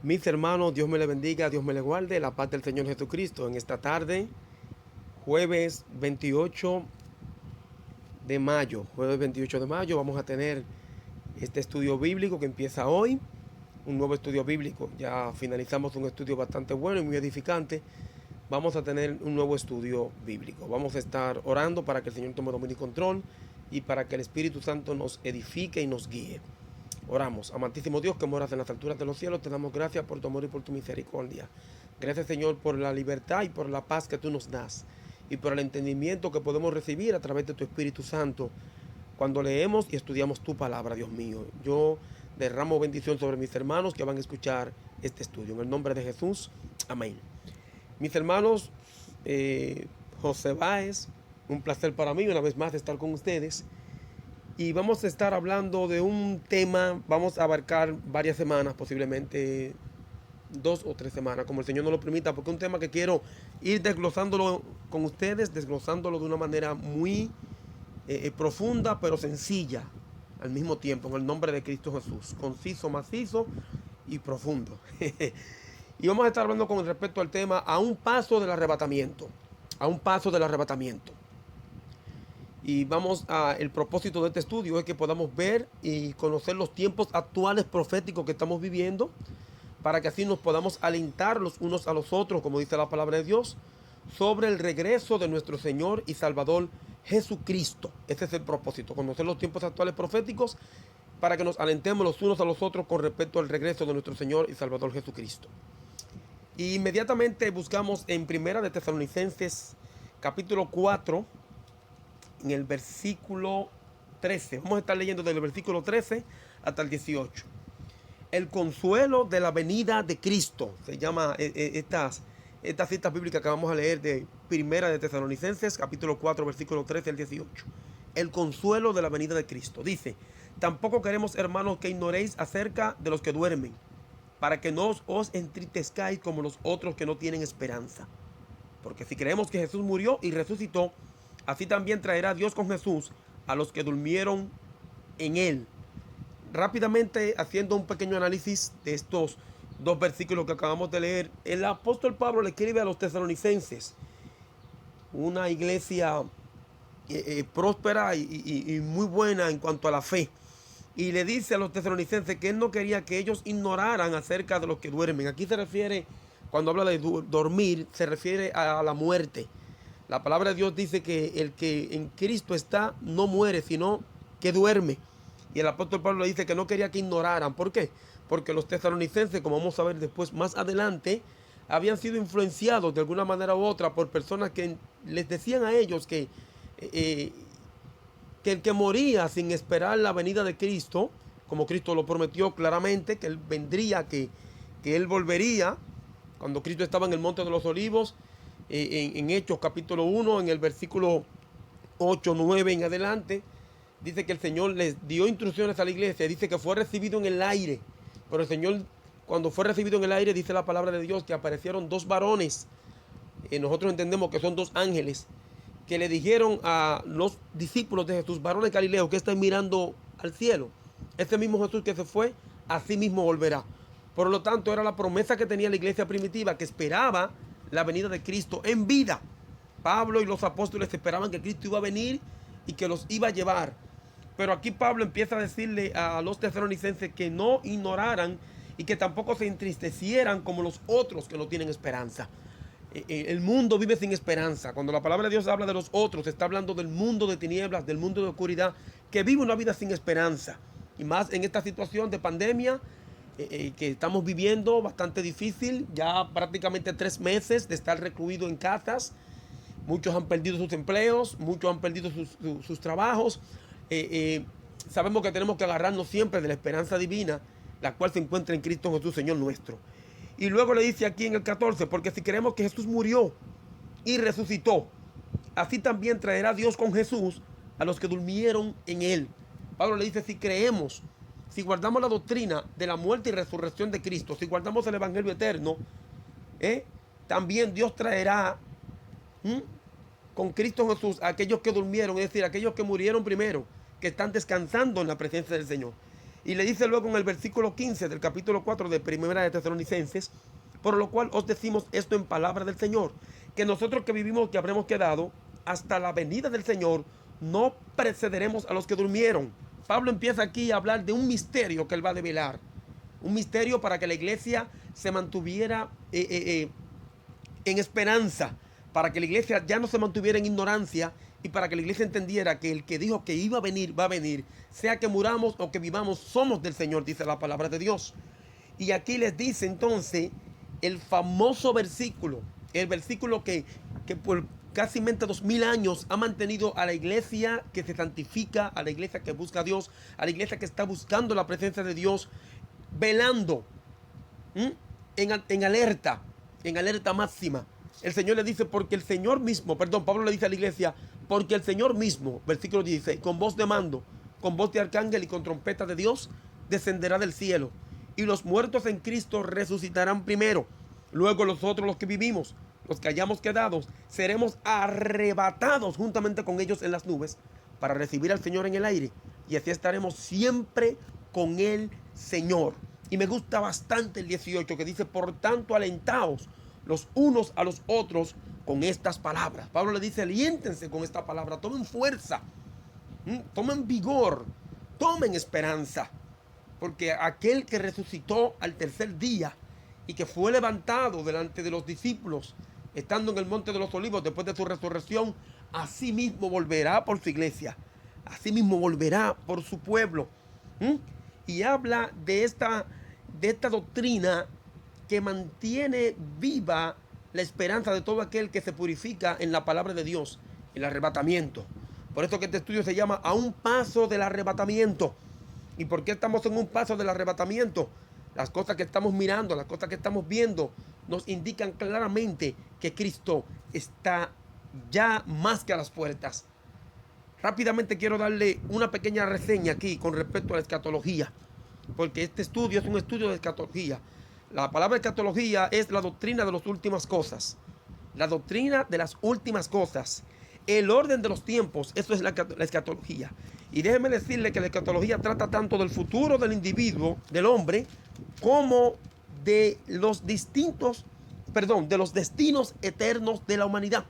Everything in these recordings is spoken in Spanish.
Mis hermanos, Dios me les bendiga, Dios me les guarde, la paz del Señor Jesucristo. En esta tarde, jueves 28 de mayo, vamos a tener este estudio bíblico que empieza hoy, un nuevo estudio bíblico. Ya finalizamos un estudio bastante bueno y muy edificante. Vamos a tener un nuevo estudio bíblico. Vamos a estar orando para que el Señor tome dominio y control y para que el Espíritu Santo nos edifique y nos guíe. Oramos. Amantísimo Dios que moras en las alturas de los cielos, te damos gracias por tu amor y por tu misericordia. Gracias, Señor, por la libertad y por la paz que tú nos das y por el entendimiento que podemos recibir a través de tu Espíritu Santo cuando leemos y estudiamos tu palabra, Dios mío. Yo derramo bendición sobre mis hermanos que van a escuchar este estudio. En el nombre de Jesús, amén. Mis hermanos, José Báez, un placer para mí una vez más estar con ustedes. Y vamos a estar hablando de un tema, vamos a abarcar varias semanas, posiblemente 2 o 3 semanas, como el Señor nos lo permita, porque es un tema que quiero ir desglosándolo con ustedes, desglosándolo de una manera muy profunda, pero sencilla al mismo tiempo, en el nombre de Cristo Jesús, conciso, macizo y profundo. Y vamos a estar hablando con respecto al tema a un paso del arrebatamiento, a un paso del arrebatamiento. Y el propósito de este estudio es que podamos ver y conocer los tiempos actuales proféticos que estamos viviendo, para que así nos podamos alentar los unos a los otros, como dice la palabra de Dios, sobre el regreso de nuestro Señor y Salvador Jesucristo. Ese es el propósito, conocer los tiempos actuales proféticos para que nos alentemos los unos a los otros con respecto al regreso de nuestro Señor y Salvador Jesucristo. Y inmediatamente buscamos en Primera de Tesalonicenses capítulo 4, en el versículo 13. Vamos a estar leyendo desde el versículo 13 hasta el 18. El consuelo de la venida de Cristo. Se llama estas citas bíblicas que vamos a leer de Primera de Tesalonicenses, capítulo 4, versículo 13 al 18. El consuelo de la venida de Cristo. Dice: tampoco queremos, hermanos, que ignoréis acerca de los que duermen, para que no os entristezcáis como los otros que no tienen esperanza. Porque si creemos que Jesús murió y resucitó, así también traerá Dios con Jesús a los que durmieron en él. Rápidamente, haciendo un pequeño análisis de estos dos versículos que acabamos de leer, el apóstol Pablo le escribe a los tesalonicenses, una iglesia próspera y muy buena en cuanto a la fe. Y le dice a los tesalonicenses que él no quería que ellos ignoraran acerca de los que duermen. Aquí se refiere, cuando habla de dormir, se refiere a la muerte. La palabra de Dios dice que el que en Cristo está no muere, sino que duerme. Y el apóstol Pablo le dice que no quería que ignoraran. ¿Por qué? Porque los tesalonicenses, como vamos a ver después más adelante, habían sido influenciados de alguna manera u otra por personas que les decían a ellos que el que moría sin esperar la venida de Cristo, como Cristo lo prometió claramente, que Él vendría, que Él volvería, cuando Cristo estaba en el Monte de los Olivos, en Hechos capítulo 1, en el versículo 8, 9 en adelante, dice que el Señor les dio instrucciones a la iglesia, dice que fue recibido en el aire, pero el Señor, cuando fue recibido en el aire, dice la palabra de Dios que aparecieron dos varones, nosotros entendemos que son dos ángeles, que le dijeron a los discípulos de Jesús, varones Galileos, que están mirando al cielo. Ese mismo Jesús que se fue, así mismo volverá. Por lo tanto, era la promesa que tenía la iglesia primitiva, que esperaba la venida de Cristo en vida. Pablo y los apóstoles esperaban que Cristo iba a venir y que los iba a llevar. Pero aquí Pablo empieza a decirle a los tesalonicenses que no ignoraran y que tampoco se entristecieran como los otros que no tienen esperanza. El mundo vive sin esperanza. Cuando la palabra de Dios habla de los otros, está hablando del mundo de tinieblas, del mundo de oscuridad, que vive una vida sin esperanza. Y más en esta situación de pandemia que estamos viviendo, bastante difícil. Ya prácticamente 3 meses de estar recluidos en casas. Muchos han perdido sus empleos, muchos han perdido sus trabajos. Sabemos que tenemos que agarrarnos siempre de la esperanza divina, la cual se encuentra en Cristo Jesús, Señor nuestro. Y luego le dice aquí en el 14, porque si creemos que Jesús murió y resucitó, así también traerá Dios con Jesús a los que durmieron en él. Pablo le dice, si creemos, si guardamos la doctrina de la muerte y resurrección de Cristo, si guardamos el evangelio eterno, también Dios traerá con Cristo Jesús a aquellos que durmieron, es decir, aquellos que murieron primero, que están descansando en la presencia del Señor. Y le dice luego en el versículo 15 del capítulo 4 de Primera de Tesalonicenses: por lo cual os decimos esto en palabra del Señor, que nosotros que vivimos, que habremos quedado hasta la venida del Señor, no precederemos a los que durmieron. Pablo empieza aquí a hablar de un misterio que él va a develar. Un misterio para que la iglesia se mantuviera en esperanza, para que la iglesia ya no se mantuviera en ignorancia y para que la iglesia entendiera que el que dijo que iba a venir, va a venir. Sea que muramos o que vivamos, somos del Señor, dice la palabra de Dios. Y aquí les dice entonces el famoso versículo, el versículo que por casi 2000 años ha mantenido a la iglesia que se santifica, a la iglesia que busca a Dios, a la iglesia que está buscando la presencia de Dios, velando, en alerta máxima. El Señor le dice, porque el Señor mismo, Pablo le dice a la iglesia, porque el Señor mismo, versículo 16, con voz de mando, con voz de arcángel y con trompeta de Dios, descenderá del cielo. Y los muertos en Cristo resucitarán primero. Luego nosotros, los que vivimos, los que hayamos quedado, seremos arrebatados juntamente con ellos en las nubes para recibir al Señor en el aire. Y así estaremos siempre con el Señor. Y me gusta bastante el 18 que dice, por tanto alentaos los unos a los otros con estas palabras. Pablo le dice, aliéntense con esta palabra, tomen fuerza, tomen vigor, tomen esperanza. Porque aquel que resucitó al tercer día y que fue levantado delante de los discípulos, estando en el monte de los olivos después de su resurrección, así mismo volverá por su iglesia, así mismo volverá por su pueblo. Y habla de esta doctrina que mantiene viva la esperanza de todo aquel que se purifica en la palabra de Dios, el arrebatamiento. Por eso que este estudio se llama A un paso del arrebatamiento. ¿Y por qué estamos en un paso del arrebatamiento? Las cosas que estamos mirando, las cosas que estamos viendo, nos indican claramente que Cristo está ya más que a las puertas. Rápidamente quiero darle una pequeña reseña aquí con respecto a la escatología, porque este estudio es un estudio de escatología. La palabra escatología es la doctrina de las últimas cosas. La doctrina de las últimas cosas. El orden de los tiempos, eso es la escatología. Y déjeme decirle que la escatología trata tanto del futuro del individuo, del hombre, como de los destinos eternos de la humanidad.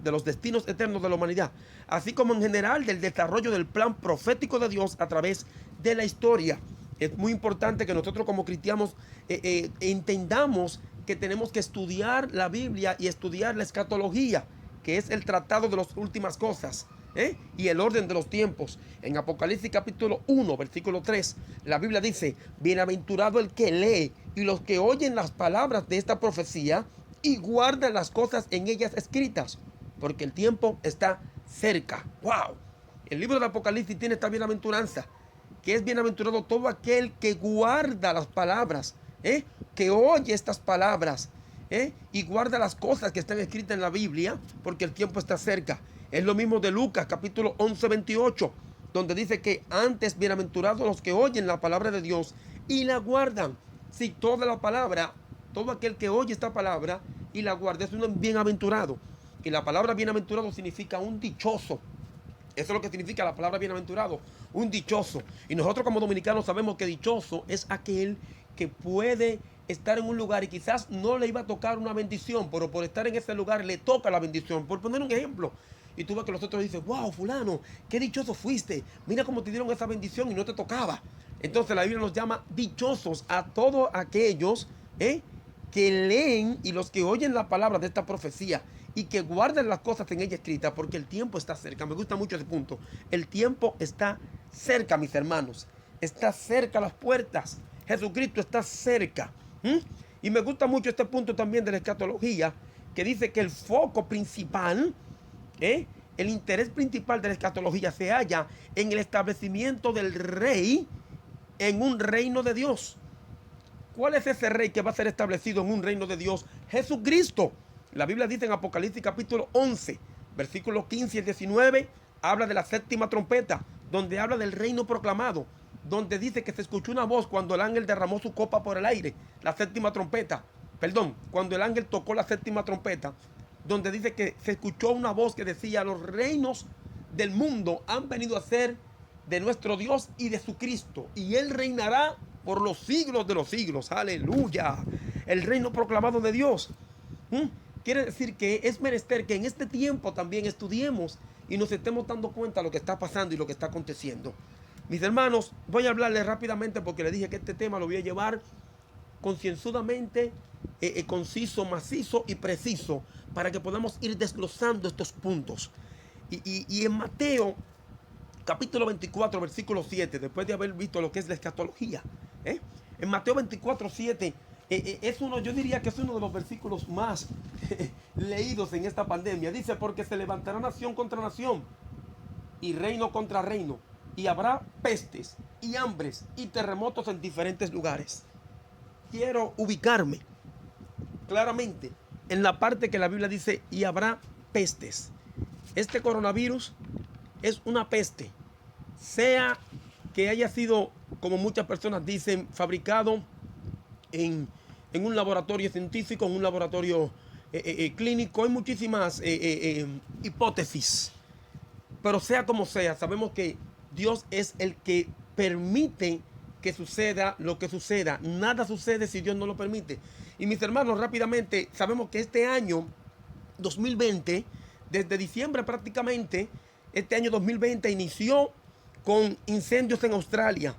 De los destinos eternos de la humanidad. Así como en general del desarrollo del plan profético de Dios a través de la historia. Es muy importante que nosotros como cristianos entendamos que tenemos que estudiar la Biblia y estudiar la escatología, que es el tratado de las últimas cosas, y el orden de los tiempos. En Apocalipsis capítulo 1, versículo 3, la Biblia dice, bienaventurado el que lee y los que oyen las palabras de esta profecía y guardan las cosas en ellas escritas, porque el tiempo está cerca. ¡Wow! El libro de Apocalipsis tiene esta bienaventuranza, que es bienaventurado todo aquel que guarda las palabras, que oye estas palabras, y guarda las cosas que están escritas en la Biblia, porque el tiempo está cerca. Es lo mismo de Lucas capítulo 11, 28, donde dice que antes bienaventurados los que oyen la palabra de Dios y la guardan. Sí, toda la palabra, todo aquel que oye esta palabra y la guarda es un bienaventurado. Y la palabra bienaventurado significa un dichoso. Eso es lo que significa la palabra bienaventurado, un dichoso. Y nosotros como dominicanos sabemos que dichoso es aquel que puede estar en un lugar y quizás no le iba a tocar una bendición, pero por estar en ese lugar le toca la bendición. Por poner un ejemplo, y tú ves que los otros dicen, wow, fulano, qué dichoso fuiste, mira cómo te dieron esa bendición y no te tocaba. Entonces la Biblia nos llama dichosos a todos aquellos que leen y los que oyen la palabra de esta profecía y que guarden las cosas en ella escritas, porque el tiempo está cerca. Me gusta mucho ese punto. El tiempo está cerca, mis hermanos. Está cerca a las puertas. Jesucristo está cerca. Y me gusta mucho este punto también de la escatología, que dice que el foco principal, el interés principal de la escatología se halla en el establecimiento del rey en un reino de Dios. ¿Cuál es ese rey que va a ser establecido en un reino de Dios? Jesucristo. La Biblia dice en Apocalipsis capítulo 11, versículos 15 y 19, habla de la séptima trompeta, donde habla del reino proclamado, donde dice que se escuchó una voz cuando el ángel derramó su copa por el aire, la séptima trompeta, cuando el ángel tocó la séptima trompeta, donde dice que se escuchó una voz que decía, los reinos del mundo han venido a ser de nuestro Dios y de su Cristo, y Él reinará por los siglos de los siglos. Aleluya. El reino proclamado de Dios. Quiere decir que es menester que en este tiempo también estudiemos y nos estemos dando cuenta de lo que está pasando y lo que está aconteciendo. Mis hermanos, voy a hablarles rápidamente porque les dije que este tema lo voy a llevar concienzudamente, conciso, macizo y preciso, para que podamos ir desglosando estos puntos. Y en Mateo capítulo 24, versículo 7, después de haber visto lo que es la escatología, en Mateo 24, 7, es uno, yo diría que es uno de los versículos más leídos en esta pandemia. Dice, porque se levantará nación contra nación y reino contra reino, y habrá pestes y hambres y terremotos en diferentes lugares. Quiero ubicarme claramente en la parte que la Biblia dice, y habrá pestes. Este coronavirus es una peste, sea que haya sido, como muchas personas dicen, fabricado en un laboratorio científico, en un laboratorio clínico. Hay muchísimas hipótesis, pero sea como sea, sabemos que Dios es el que permite que suceda lo que suceda. Nada sucede si Dios no lo permite. Y mis hermanos, rápidamente, sabemos que este año 2020, desde diciembre prácticamente, este año 2020 inició con incendios en Australia.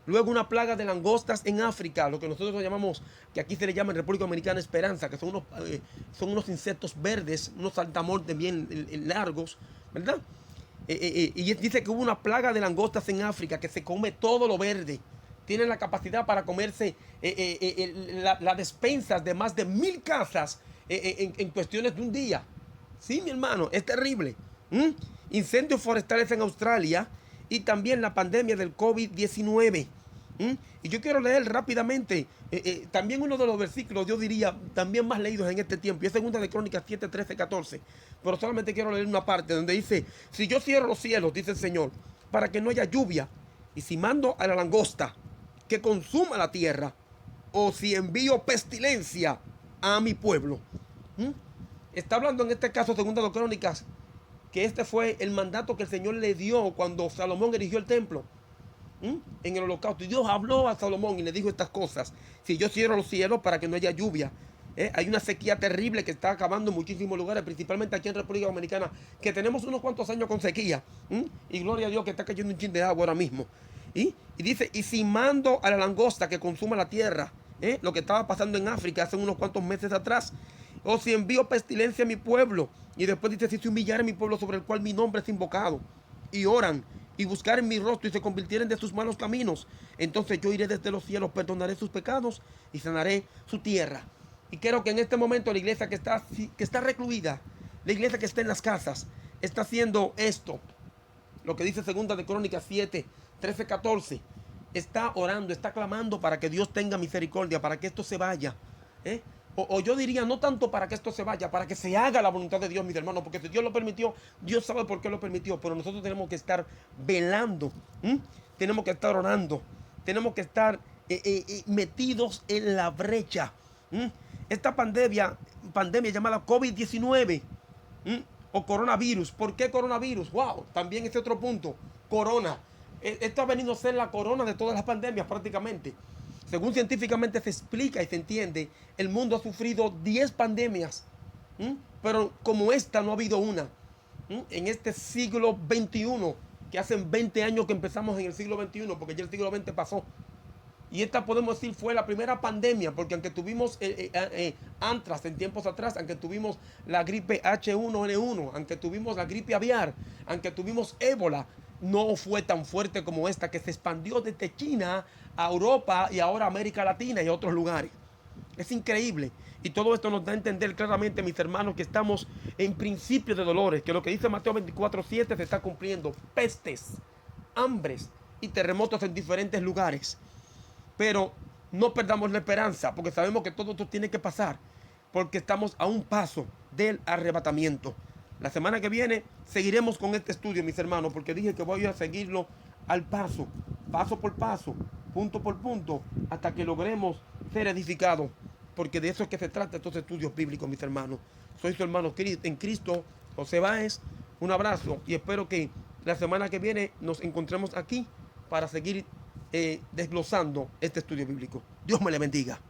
Luego una plaga de langostas en África, lo que nosotros llamamos, que aquí se le llama en República Dominicana esperanza, que son unos insectos verdes, unos saltamontes bien largos, ¿verdad? Y dice que hubo una plaga de langostas en África que se come todo lo verde. Tienen la capacidad para comerse las despensas de más de 1000 casas en cuestiones de un día. Sí, mi hermano, es terrible. Incendios forestales en Australia y también la pandemia del COVID-19. Y yo quiero leer rápidamente también uno de los versículos, yo diría, también más leídos en este tiempo, y es segunda de Crónicas 7, 13, 14. Pero solamente quiero leer una parte donde dice, si yo cierro los cielos, dice el Señor, para que no haya lluvia, y si mando a la langosta que consuma la tierra, o si envío pestilencia a mi pueblo. Está hablando en este caso, segunda de Crónicas, que este fue el mandato que el Señor le dio cuando Salomón erigió el templo en el holocausto. Y Dios habló a Salomón y le dijo estas cosas: si yo cierro los cielos para que no haya lluvia, hay una sequía terrible que está acabando en muchísimos lugares, principalmente aquí en República Dominicana, que tenemos unos cuantos años con sequía, y gloria a Dios que está cayendo un chin de agua ahora mismo. Y dice, y si mando a la langosta que consuma la tierra, lo que estaba pasando en África hace unos cuantos meses atrás, o si envío pestilencia a mi pueblo, y después dice, si se humillare mi pueblo sobre el cual mi nombre es invocado, y oran, y buscaren mi rostro, y se convirtieren de sus malos caminos, entonces yo iré desde los cielos, perdonaré sus pecados, y sanaré su tierra. Y creo que en este momento la iglesia que está recluida, la iglesia que está en las casas, está haciendo esto, lo que dice segunda de Crónicas 7, 13, 14, está orando, está clamando para que Dios tenga misericordia, para que esto se vaya, o yo diría, no tanto para que esto se vaya, para que se haga la voluntad de Dios, mis hermanos, porque si Dios lo permitió, Dios sabe por qué lo permitió, pero nosotros tenemos que estar velando, tenemos que estar orando, tenemos que estar metidos en la brecha. Esta pandemia llamada COVID-19 o coronavirus. ¿Por qué coronavirus? Wow, también este otro punto, corona. Esto ha venido a ser la corona de todas las pandemias prácticamente. Según científicamente se explica y se entiende, el mundo ha sufrido 10 pandemias, pero como esta no ha habido una. En este siglo XXI, que hace 20 años que empezamos en el siglo XXI, porque ya el siglo XX pasó. Y esta, podemos decir, fue la primera pandemia, porque aunque tuvimos antrax en tiempos atrás, aunque tuvimos la gripe H1N1, aunque tuvimos la gripe aviar, aunque tuvimos ébola, no fue tan fuerte como esta, que se expandió desde China a Europa y ahora a América Latina y a otros lugares. Es increíble. Y todo esto nos da a entender claramente, mis hermanos, que estamos en principio de dolores, que lo que dice Mateo 24:7 se está cumpliendo. Pestes, hambres y terremotos en diferentes lugares. Pero no perdamos la esperanza, porque sabemos que todo esto tiene que pasar, porque estamos a un paso del arrebatamiento. La semana que viene seguiremos con este estudio, mis hermanos, porque dije que voy a seguirlo al paso por paso, punto por punto, hasta que logremos ser edificados, porque de eso es que se trata estos estudios bíblicos, mis hermanos. Soy su hermano en Cristo, José Báez. Un abrazo y espero que la semana que viene nos encontremos aquí para seguir desglosando este estudio bíblico. Dios me le bendiga.